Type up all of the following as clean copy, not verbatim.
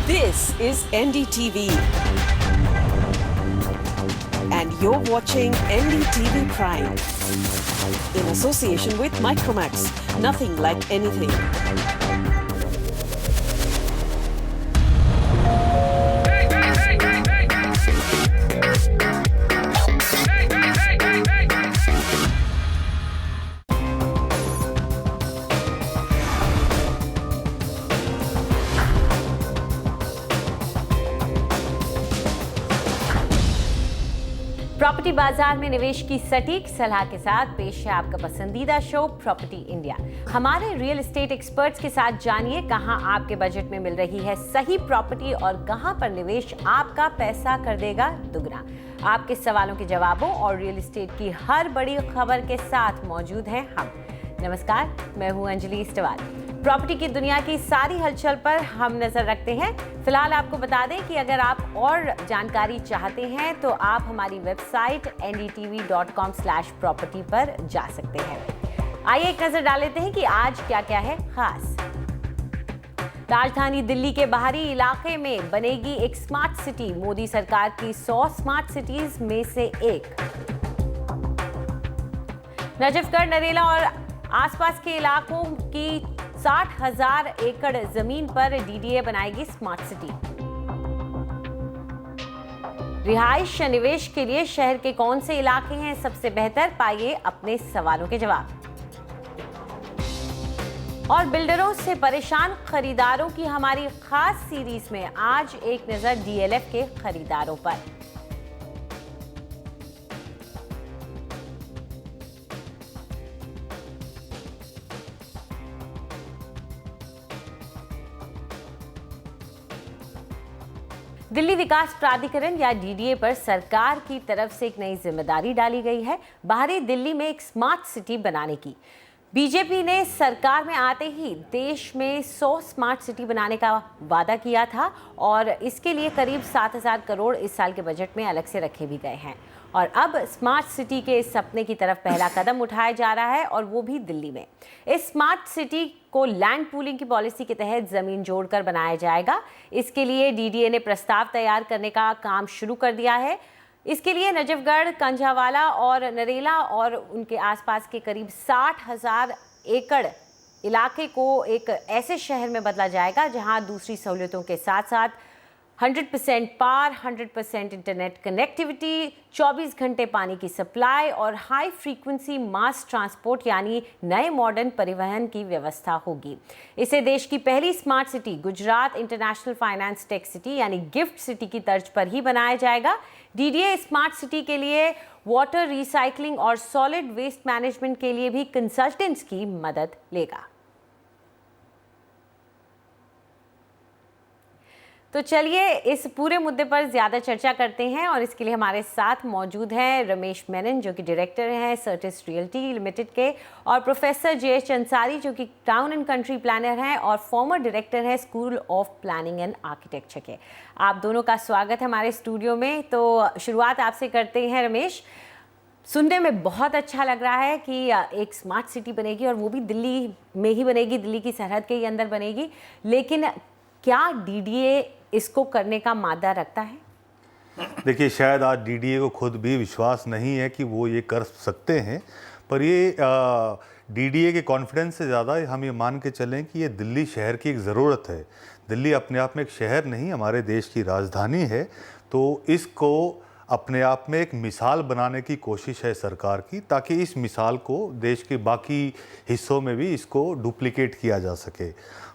This is NDTV. And you're watching NDTV Prime. In association with Micromax. Nothing like anything. Property बाजार में निवेश की सटीक सलाह के साथ पेश है आपका पसंदीदा शो प्रॉपर्टी इंडिया। हमारे रियल एस्टेट एक्सपर्ट्स के साथ जानिए कहां आपके बजट में मिल रही है सही प्रॉपर्टी और कहां पर निवेश आपका पैसा कर देगा दुगना। आपके सवालों के जवाबों और रियल एस्टेट की हर बड़ी खबर के साथ मौजूद हैं हम। नमस्कार, मैं हूं अंजलि इस्टवाल। प्रॉपर्टी की दुनिया की सारी हलचल पर हम नजर रखते हैं। फिलहाल आपको बता दें कि अगर आप और जानकारी चाहते हैं तो आप हमारी वेबसाइट ndtv.com/property पर जा सकते हैं। आइए एक नजर डाल लेते हैं कि आज क्या क्या है खास। राजधानी दिल्ली के बाहरी इलाके में बनेगी एक स्मार्ट सिटी। मोदी सरकार की 100 स्मार्ट सिटीज में से एक। नजफगढ़, नरेला और आसपास के इलाकों की 60,000 एकड़ जमीन पर डीडीए बनाएगी स्मार्ट सिटी। रिहाइश या निवेश के लिए शहर के कौन से इलाके हैं सबसे बेहतर, पाइए अपने सवालों के जवाब। और बिल्डरों से परेशान खरीदारों की हमारी खास सीरीज में आज एक नजर डीएलएफ के खरीदारों पर। दिल्ली विकास प्राधिकरण या डीडीए पर सरकार की तरफ से एक नई जिम्मेदारी डाली गई है, बाहरी दिल्ली में एक स्मार्ट सिटी बनाने की। बीजेपी ने सरकार में आते ही देश में 100 स्मार्ट सिटी बनाने का वादा किया था और इसके लिए करीब 7,000 करोड़ इस साल के बजट में अलग से रखे भी गए हैं। और अब स्मार्ट सिटी के इस सपने की तरफ पहला कदम उठाया जा रहा है और वो भी दिल्ली में। इस स्मार्ट सिटी को लैंड पूलिंग की पॉलिसी के तहत जमीन जोड़कर बनाया जाएगा। इसके लिए डीडीए ने प्रस्ताव तैयार करने का काम शुरू कर दिया है। इसके लिए नजफगढ़, कंझावाला और नरेला और उनके आसपास के करीब 60,000 एकड़ इलाके को एक ऐसे शहर में बदला जाएगा जहां दूसरी सहूलियतों के साथ साथ 100% पार, 100% इंटरनेट कनेक्टिविटी, 24 घंटे पानी की सप्लाई और हाई फ्रीक्वेंसी मास ट्रांसपोर्ट यानी नए मॉडर्न परिवहन की व्यवस्था होगी। इसे देश की पहली smart city Gujarat international finance tech city यानी गिफ्ट सिटी की तर्ज पर ही बनाया जाएगा। डीडीए स्मार्ट सिटी के लिए वाटर रिसाइकलिंग और सॉलिड वेस्ट मैनेजमेंट के लिए भी कंसल्टेंट्स की मदद लेगा। तो चलिए इस पूरे मुद्दे पर ज़्यादा चर्चा करते हैं और इसके लिए हमारे साथ मौजूद हैं रमेश मेनन जो कि डायरेक्टर हैं सर्टिस रियल्टी लिमिटेड के, और प्रोफेसर जे.एच. अंसारी जो कि टाउन एंड कंट्री प्लानर हैं और फॉर्मर डायरेक्टर हैं school of planning and architecture के। आप दोनों का स्वागत है हमारे स्टूडियो में। तो शुरुआत आपसे करते हैं रमेश। सुनने में बहुत अच्छा लग रहा है कि एक स्मार्ट सिटी बनेगी और वो भी दिल्ली में ही बनेगी, दिल्ली की सरहद के ही अंदर बनेगी, लेकिन क्या डीडीए इसको करने का मादा रखता है? देखिए, शायद आज डीडीए को खुद भी विश्वास नहीं है कि वो ये कर सकते हैं, पर ये डीडीए के कॉन्फिडेंस से ज़्यादा हम ये मान के चलें कि ये दिल्ली शहर की एक ज़रूरत है। दिल्ली अपने आप में एक शहर नहीं, हमारे देश की राजधानी है, तो इसको अपने आप में एक मिसाल बनाने की कोशिश है सरकार की, ताकि इस मिसाल को देश के बाकी हिस्सों में भी इसको डुप्लिकेट किया जा सके।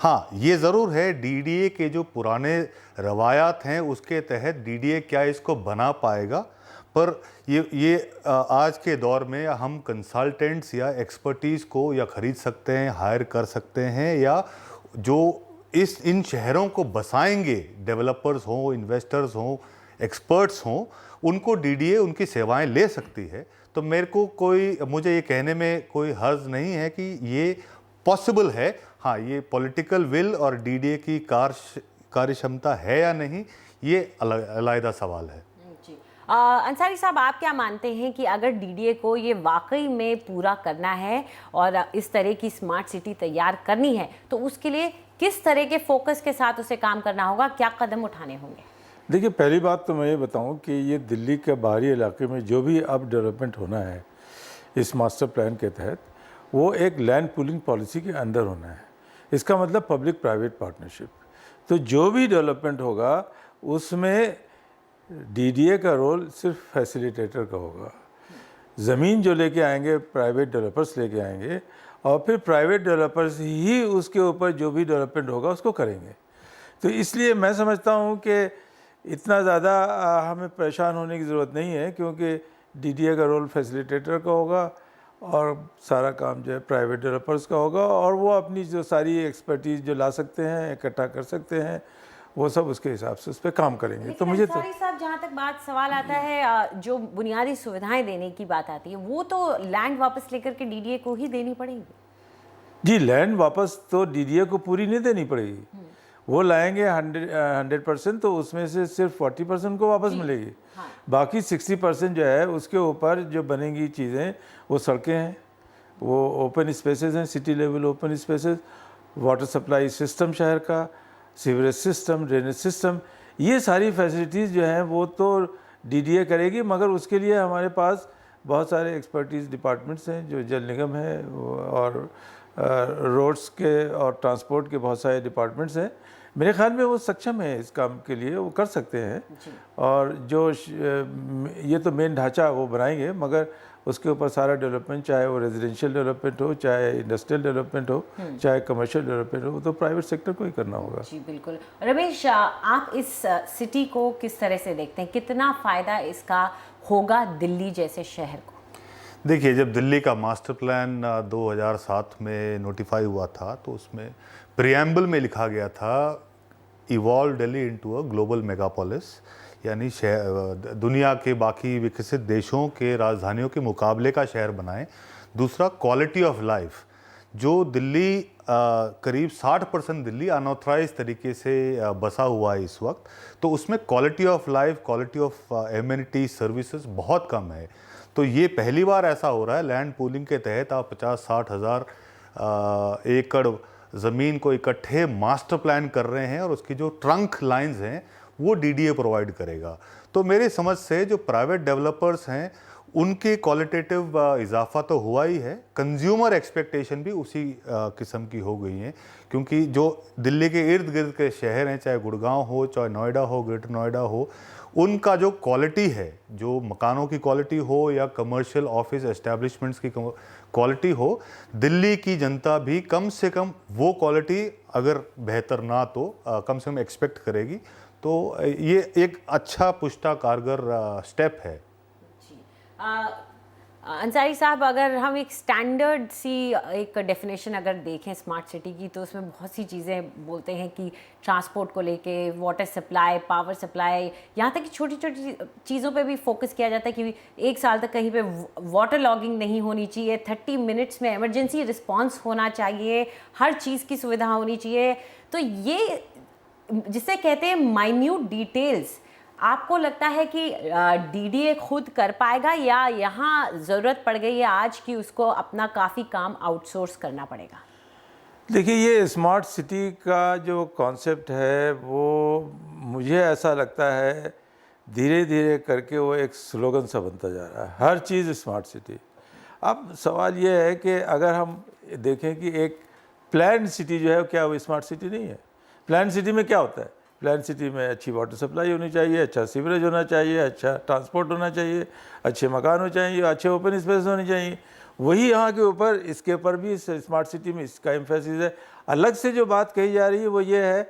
हाँ, ये ज़रूर है, डीडीए के जो पुराने रवायात हैं उसके तहत डीडीए क्या इसको बना पाएगा, पर ये आज के दौर में हम कंसल्टेंट्स या एक्सपर्टीज़ को या ख़रीद सकते हैं, हायर कर सकते हैं, या जो इन शहरों को बसाएंगे, डेवलपर्स हों, इन्वेस्टर्स हों, एक्सपर्ट्स हों, उनको डीडीए उनकी सेवाएं ले सकती है। तो मुझे ये कहने में कोई हर्ज नहीं है कि ये पॉसिबल है। हाँ, ये पॉलिटिकल विल और डीडीए की कार्यक्षमता है या नहीं, ये अलग सवाल है। अंसारी साहब, आप क्या मानते हैं कि अगर डीडीए को ये वाकई में पूरा करना है और इस तरह की स्मार्ट सिटी तैयार करनी है तो उसके लिए किस तरह के फोकस के साथ उसे काम करना होगा, क्या कदम उठाने होंगे? देखिए, पहली बात तो मैं ये बताऊं कि ये दिल्ली के बाहरी इलाके में जो भी अब डेवलपमेंट होना है इस मास्टर प्लान के तहत, वो एक लैंड पूलिंग पॉलिसी के अंदर होना है। इसका मतलब पब्लिक प्राइवेट पार्टनरशिप। तो जो भी डेवलपमेंट होगा उसमें डीडीए का रोल सिर्फ फैसिलिटेटर का होगा। ज़मीन जो लेके आएंगे प्राइवेट डेवलपर्स लेके आएंगे, और फिर प्राइवेट डेवलपर्स ही उसके ऊपर जो भी डेवलपमेंट होगा उसको करेंगे। तो इसलिए मैं समझता हूँ कि इतना ज़्यादा हमें परेशान होने की ज़रूरत नहीं है, क्योंकि डीडीए का रोल फैसिलिटेटर का होगा और सारा काम जो है प्राइवेट डेवलपर्स का होगा, और वो अपनी जो सारी एक्सपर्टीज़ जो ला सकते हैं, इकट्ठा कर सकते हैं, वो सब उसके हिसाब से उस पर काम करेंगे। तो मुझे तो साहब, जहाँ तक बात सवाल आता है, जो बुनियादी सुविधाएं देने की बात आती है, वो तो लैंड वापस लेकर के डीडीए को ही देनी पड़ेगी। जी, लैंड वापस तो डीडीए को पूरी नहीं देनी पड़ेगी। वो लाएंगे 100%, तो उसमें से सिर्फ 40% को वापस मिलेगी। बाकी 60% जो है उसके ऊपर जो बनेंगी चीज़ें, वो सड़कें हैं, वो ओपन स्पेसेस हैं, city level open spaces, water supply system शहर का, सीवरेज सिस्टम, ड्रेनेज सिस्टम, ये सारी फैसिलिटीज़ जो हैं वो तो डीडीए करेगी। मगर उसके लिए हमारे पास बहुत सारे एक्सपर्टीज़ डिपार्टमेंट्स हैं, जो जल निगम है और रोड्स के और ट्रांसपोर्ट के बहुत सारे डिपार्टमेंट्स हैं। मेरे ख्याल में वो सक्षम है इस काम के लिए, वो कर सकते हैं। और जो ये तो मेन ढांचा वो बनाएंगे, मगर उसके ऊपर सारा डेवलपमेंट, चाहे वो रेजिडेंशियल डेवलपमेंट हो, चाहे इंडस्ट्रियल डेवलपमेंट हो, चाहे कमर्शियल डेवलपमेंट हो, तो प्राइवेट सेक्टर को ही करना होगा। जी बिल्कुल। रमेश, आप इस सिटी को किस तरह से देखते हैं, कितना फ़ायदा इसका होगा दिल्ली जैसे शहर को? देखिए, जब दिल्ली का मास्टर प्लान 2007 में नोटिफाई हुआ था, तो उसमें प्रियम्बल में लिखा गया था, evolve Delhi into a global Megapolis, यानी दुनिया के बाकी विकसित देशों के राजधानियों के मुकाबले का शहर बनाएं। दूसरा, क्वालिटी ऑफ लाइफ, जो दिल्ली करीब 60% दिल्ली अनऑथराइज तरीके से बसा हुआ है इस वक्त, तो उसमें quality of life, quality of amenity services बहुत कम है। तो ये पहली बार ऐसा हो रहा है, लैंड पूलिंग के तहत आप 50-60 हज़ार एकड़ ज़मीन को इकट्ठे मास्टर प्लान कर रहे हैं, और उसकी जो ट्रंक लाइंस हैं वो डीडीए प्रोवाइड करेगा। तो मेरे समझ से जो प्राइवेट डेवलपर्स हैं उनके क्वालिटेटिव इजाफा तो हुआ ही है, कंज्यूमर एक्सपेक्टेशन भी उसी किस्म की हो गई हैं, क्योंकि जो दिल्ली के इर्द गिर्द के शहर हैं, चाहे गुड़गांव हो, चाहे नोएडा हो, ग्रेटर नोएडा हो, उनका जो क्वालिटी है, जो मकानों की क्वालिटी हो या कमर्शियल ऑफिस एस्टेब्लिशमेंट्स की क्वालिटी हो, दिल्ली की जनता भी कम से कम वो क्वालिटी, अगर बेहतर ना तो कम से कम एक्सपेक्ट करेगी। तो ये एक अच्छा पुष्टा कारगर स्टेप है। अंसारी साहब, अगर हम एक स्टैंडर्ड सी एक डेफिनेशन अगर देखें स्मार्ट सिटी की, तो उसमें बहुत सी चीज़ें बोलते हैं कि ट्रांसपोर्ट को लेके, वाटर सप्लाई, पावर सप्लाई, यहाँ तक कि छोटी छोटी चीज़ों पे भी फोकस किया जाता है कि एक साल तक कहीं पे वाटर लॉगिंग नहीं होनी चाहिए, 30 मिनट्स में इमरजेंसी रिस्पॉन्स होना चाहिए, हर चीज़ की सुविधा होनी चाहिए। तो ये जिसे कहते हैं माइन्यूट डिटेल्स, आपको लगता है कि डीडीए खुद कर पाएगा, या यहाँ ज़रूरत पड़ गई है आज कि उसको अपना काफ़ी काम आउटसोर्स करना पड़ेगा? देखिए, ये स्मार्ट सिटी का जो कॉन्सेप्ट है वो मुझे ऐसा लगता है धीरे धीरे करके वो एक स्लोगन सा बनता जा रहा है, हर चीज़ स्मार्ट सिटी। अब सवाल ये है कि अगर हम देखें कि एक प्लान सिटी जो है क्या वो स्मार्ट सिटी नहीं है? प्लान सिटी में क्या होता है? प्लान सिटी में अच्छी वाटर सप्लाई होनी चाहिए, अच्छा सीवरेज होना चाहिए, अच्छा ट्रांसपोर्ट होना चाहिए, अच्छे मकान हो चाहिए, अच्छे ओपन स्पेस होने चाहिए। वही यहाँ के ऊपर, इसके ऊपर भी स्मार्ट सिटी में इसका एम्फेसिस है। अलग से जो बात कही जा रही है वो ये है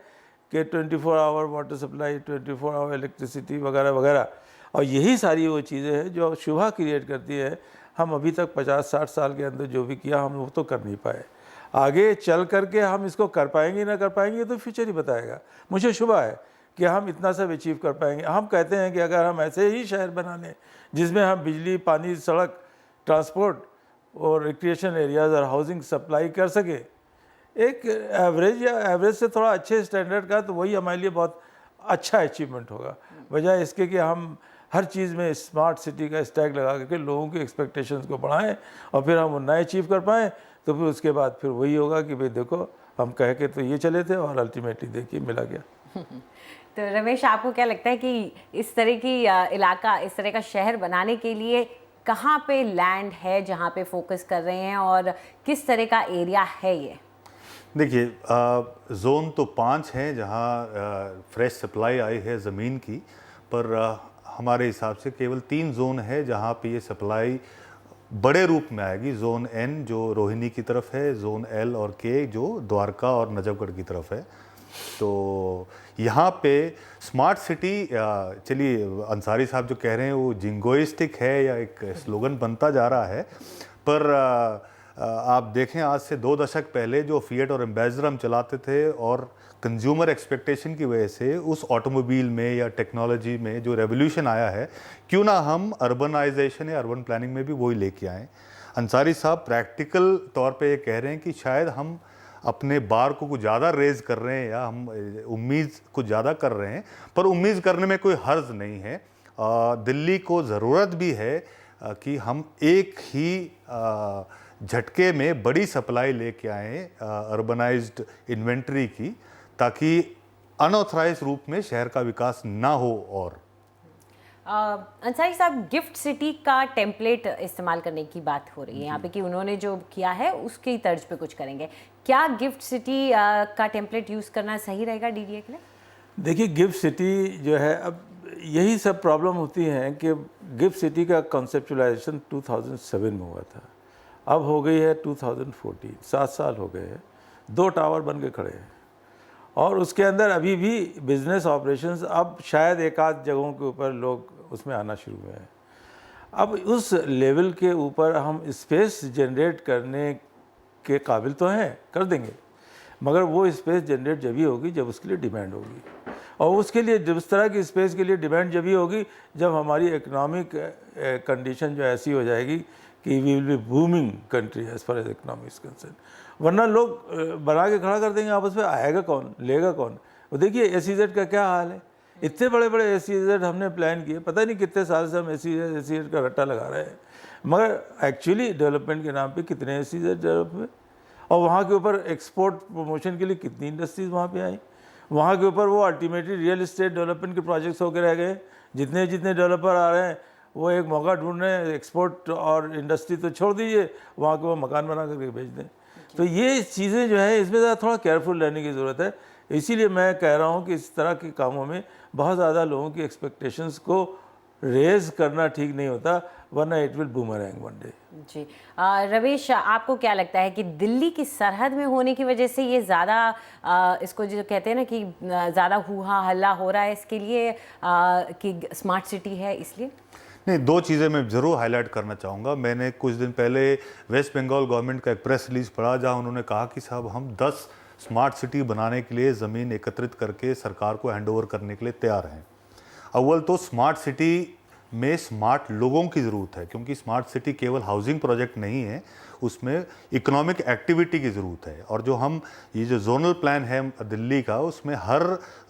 कि 24 hour water supply, 24 hour electricity वगैरह वगैरह, और यही सारी वो चीज़ें हैं जो शुभा क्रिएट करती है। हम अभी तक 50-60 साल के अंदर जो भी किया हम वो तो कर नहीं पाए, आगे चल करके हम इसको कर पाएंगे ना कर पाएंगे तो फ्यूचर ही बताएगा। मुझे शुभा है कि हम इतना सब अचीव कर पाएंगे। हम कहते हैं कि अगर हम ऐसे ही शहर बना लें जिसमें हम बिजली, पानी, सड़क, ट्रांसपोर्ट और रिक्रिएशन एरियाज़ और हाउसिंग सप्लाई कर सके एक एवरेज या एवरेज से थोड़ा अच्छे स्टैंडर्ड का, तो वही हमारे लिए बहुत अच्छा अचीवमेंट होगा, बजाय इसके कि हम हर चीज़ में स्मार्ट सिटी का स्टैग लगा करके लोगों की एक्सपेक्टेशंस को बढ़ाएं और फिर हम वो नए अचीव कर पाएँ, तो फिर उसके बाद फिर वही होगा कि भाई देखो हम कह के तो ये चले थे और अल्टीमेटली देखिए मिला गया। तो रमेश, आपको क्या लगता है कि इस तरह की इलाका, इस तरह का शहर बनाने के लिए कहाँ पे लैंड है जहाँ पे फोकस कर रहे हैं और किस तरह का एरिया है ये? देखिए, जोन तो 5 हैं जहाँ फ्रेश सप्लाई आई है ज़मीन की, पर हमारे हिसाब से केवल 3 जोन है जहाँ पे ये सप्लाई बड़े रूप में आएगी। जोन एन जो रोहिणी की तरफ है, जोन एल और के जो द्वारका और नजफगढ़ की तरफ है। तो यहाँ पे स्मार्ट सिटी, चलिए अंसारी साहब जो कह रहे हैं वो जिंगोइस्टिक है या एक स्लोगन बनता जा रहा है, पर आप देखें आज से 2 दशक पहले जो फिएट और एम्बेसडर हम चलाते थे और कंज्यूमर एक्सपेक्टेशन की वजह से उस ऑटोमोबाइल में या टेक्नोलॉजी में जो रेवोल्यूशन आया है, क्यों ना हम अर्बनाइजेशन या अर्बन प्लानिंग में भी वही लेके आएँ। अंसारी साहब प्रैक्टिकल तौर पे ये कह रहे हैं कि शायद हम अपने बार को कुछ ज़्यादा रेज कर रहे हैं या हम उम्मीद कुछ ज़्यादा कर रहे हैं, पर उम्मीद करने में कोई हर्ज नहीं है। दिल्ली को ज़रूरत भी है कि हम एक ही झटके में बड़ी सप्लाई लेके आएँ अर्बनाइज्ड इन्वेंट्री की, ताकि अनऑथराइज्ड रूप में शहर का विकास ना हो। और अंसारी साहब, गिफ्ट सिटी का टेम्पलेट इस्तेमाल करने की बात हो रही है यहाँ पे कि उन्होंने जो किया है उसकी तर्ज पे कुछ करेंगे। क्या गिफ्ट सिटी का टेम्पलेट यूज़ करना सही रहेगा डीडीए के लिए? देखिए, गिफ्ट सिटी जो है, अब यही सब प्रॉब्लम होती है कि गिफ्ट सिटी का कॉन्सेप्चुलाइजेशन 2007 में हुआ था, अब हो गई है 2014, 7 साल हो गए हैं, 2 टावर बन के खड़े हैं और उसके अंदर अभी भी बिजनेस ऑपरेशंस, अब शायद एक आध जगहों के ऊपर लोग उसमें आना शुरू हुए हैं। अब उस लेवल के ऊपर हम स्पेस जनरेट करने के काबिल तो हैं, कर देंगे, मगर वो स्पेस जनरेट जब ही होगी जब उसके लिए डिमांड होगी, और उसके लिए जिस तरह की स्पेस के लिए डिमांड जब ही होगी जब हमारी इकोनॉमिक कंडीशन जो ऐसी हो जाएगी कि we will be booming country as far as economy is concern. वरना लोग बना के खड़ा कर देंगे आपस में, आएगा कौन, लेगा कौन? वो देखिए SEZ का क्या हाल है, इतने बड़े बड़े SEZ हमने प्लान किए, पता नहीं कितने साल से हम SEZ का रट्टा लगा रहे हैं, मगर एक्चुअली डेवलपमेंट के नाम पे कितने SEZ डेवलप हुए, और वहाँ के ऊपर एक्सपोर्ट प्रमोशन के लिए कितनी इंडस्ट्रीज़ वहाँ पे आई, वहाँ के ऊपर वो अल्टीमेटली रियल इस्टेट डेवलपमेंट के प्रोजेक्ट्स होकर रह गए। जितने जितने डेवलपर आ रहे हैं वो एक मौका ढूंढ रहे हैं, एक्सपोर्ट और इंडस्ट्री तो छोड़ दीजिए, वहाँ के वो मकान बना करके भेज दें। तो ये चीज़ें जो है इसमें थोड़ा केयरफुल रहने की ज़रूरत है। इसीलिए मैं कह रहा हूँ कि इस तरह के कामों में बहुत ज़्यादा लोगों की एक्सपेक्टेशंस को रेज करना ठीक नहीं होता, वरना it will boomerang one day. जी, रमेश, आपको क्या लगता है कि दिल्ली की सरहद में होने की वजह से ये ज़्यादा इसको जो कहते हैं ना कि ज़्यादा हुआ हल्ला हो रहा है, इसके लिए कि स्मार्ट सिटी है इसलिए? नहीं, 2 चीज़ें मैं ज़रूर हाईलाइट करना चाहूँगा। मैंने कुछ दिन पहले वेस्ट बंगाल गवर्नमेंट का एक प्रेस रिलीज़ पढ़ा जहाँ उन्होंने कहा कि साहब हम 10 स्मार्ट सिटी बनाने के लिए ज़मीन एकत्रित करके सरकार को हैंडओवर करने के लिए तैयार हैं। अव्वल तो स्मार्ट सिटी में स्मार्ट लोगों की ज़रूरत है, क्योंकि स्मार्ट सिटी केवल हाउसिंग प्रोजेक्ट नहीं है, उसमें इकोनॉमिक एक्टिविटी की ज़रूरत है। और जो हम ये जो जोनल प्लान है दिल्ली का, उसमें हर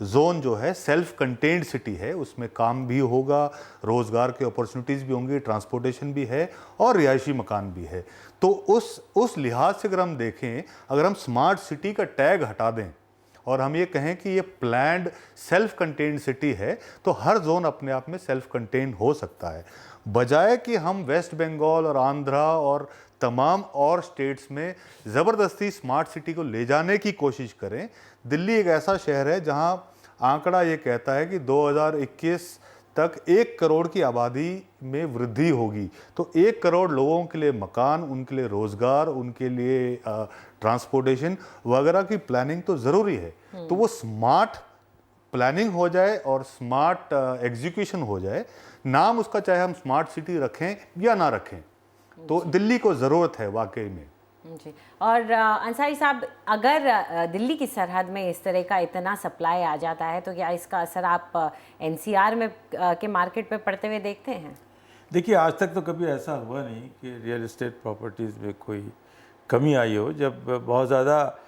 जोन जो है सेल्फ कंटेन्ड सिटी है, उसमें काम भी होगा, रोज़गार के अपॉर्चुनिटीज़ भी होंगी, ट्रांसपोर्टेशन भी है और रिहायशी मकान भी है। तो उस लिहाज से अगर हम देखें, अगर हम स्मार्ट सिटी का टैग हटा दें और हम ये कहें कि ये प्लान्ड सेल्फ कंटेन्ड सिटी है, तो हर जोन अपने आप में सेल्फ कंटेन्ड हो सकता है, बजाय कि हम वेस्ट बंगाल और आंध्रा और तमाम और स्टेट्स में ज़बरदस्ती स्मार्ट सिटी को ले जाने की कोशिश करें। दिल्ली एक ऐसा शहर है जहां आंकड़ा ये कहता है कि 2021 तक 1 करोड़ की आबादी में वृद्धि होगी, तो 1 करोड़ लोगों के लिए मकान, उनके लिए रोज़गार, उनके लिए ट्रांसपोर्टेशन वगैरह की प्लानिंग तो ज़रूरी है। तो वो स्मार्ट प्लानिंग हो जाए और स्मार्ट एग्जीक्यूशन हो जाए, नाम उसका चाहे हम स्मार्ट सिटी रखें या ना रखें, तो दिल्ली को ज़रूरत है वाकई में। जी, और अंसारी साहब, अगर दिल्ली की सरहद में इस तरह का इतना सप्लाई आ जाता है तो क्या इसका असर आप NCR में के मार्केट पे पड़ते हुए देखते हैं? देखिए, आज तक तो कभी ऐसा हुआ नहीं कि रियल एस्टेट प्रॉपर्टीज़ में कोई कमी आई हो, जब बहुत ज़्यादा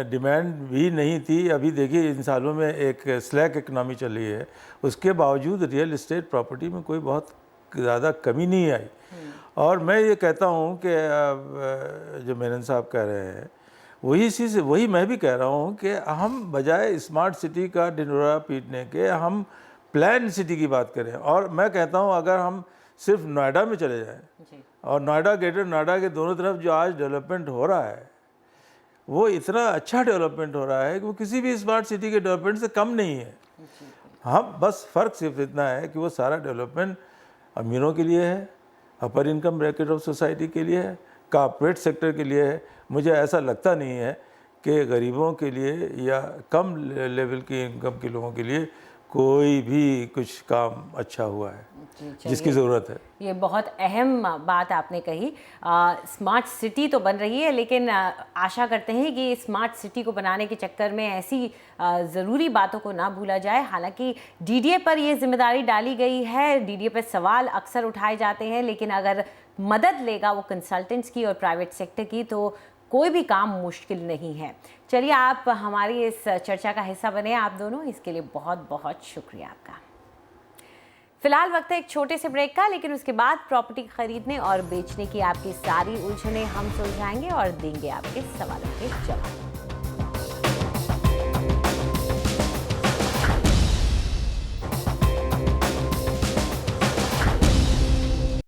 डिमांड भी नहीं थी। अभी देखिए इन सालों में एक स्लैक इकनॉमी चल रही है, उसके बावजूद रियल एस्टेट प्रॉपर्टी में कोई बहुत ज़्यादा कमी नहीं आई। और मैं ये कहता हूँ कि जो मेनन साहब कह रहे हैं वही चीज़, वही मैं भी कह रहा हूँ कि हम बजाय स्मार्ट सिटी का ढिंढोरा पीटने के हम प्लान सिटी की बात करें। और मैं कहता हूँ अगर हम सिर्फ नोएडा में चले जाएं और नोएडा, ग्रेटर नोएडा के दोनों तरफ जो आज डेवलपमेंट हो रहा है वो इतना अच्छा डेवलपमेंट हो रहा है कि वो किसी भी स्मार्ट सिटी के डेवलपमेंट से कम नहीं है। हाँ, बस फ़र्क सिर्फ इतना है कि वो सारा डेवलपमेंट अमीरों के लिए है, अपर इनकम ब्रैकेट ऑफ सोसाइटी के लिए है, कॉर्पोरेट सेक्टर के लिए है। मुझे ऐसा लगता नहीं है कि गरीबों के लिए या कम लेवल की इनकम के लोगों के लिए कोई भी कुछ काम अच्छा हुआ है जिसकी ज़रूरत है। ये बहुत अहम बात आपने कही। स्मार्ट सिटी तो बन रही है, लेकिन आशा करते हैं कि स्मार्ट सिटी को बनाने के चक्कर में ऐसी ज़रूरी बातों को ना भूला जाए। हालांकि डीडीए पर ये जिम्मेदारी डाली गई है, डीडीए पर सवाल अक्सर उठाए जाते हैं, लेकिन अगर मदद लेगा वो कंसल्टेंट्स की और प्राइवेट सेक्टर की तो कोई भी काम मुश्किल नहीं है। चलिए, आप हमारी इस चर्चा का हिस्सा बने आप दोनों, इसके लिए बहुत बहुत शुक्रिया आपका। फिलहाल वक्त है एक छोटे से ब्रेक का, लेकिन उसके बाद प्रॉपर्टी खरीदने और बेचने की आपकी सारी उलझनें हम सुलझाएंगे और देंगे आपके सवालों के जवाब।